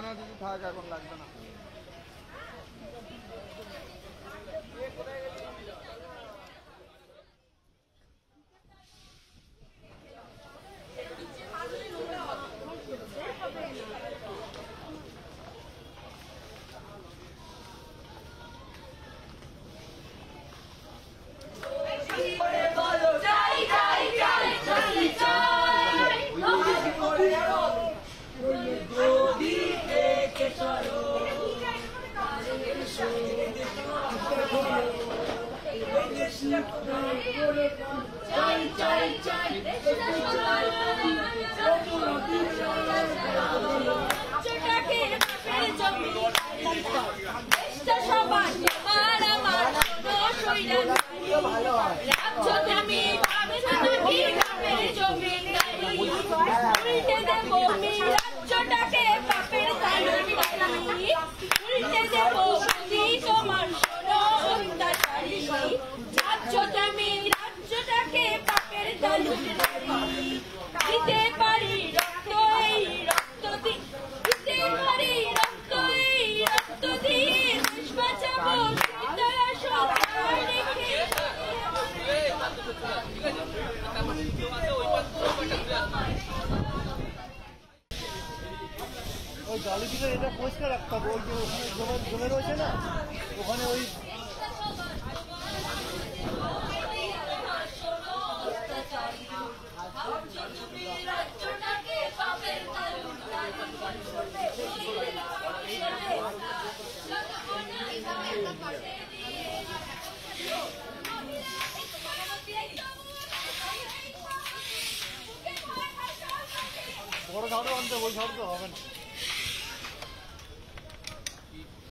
না দিদি থাক, এখন লাগবে না। ওই গালিগুলো এটা পরিষ্কার রাখতে হবে। ওই যে ওখানে জমে রয়েছে না, ওখানে ওই বড় ঝাড়ু আনতে, ওই ঝাড়ু তো হবে না।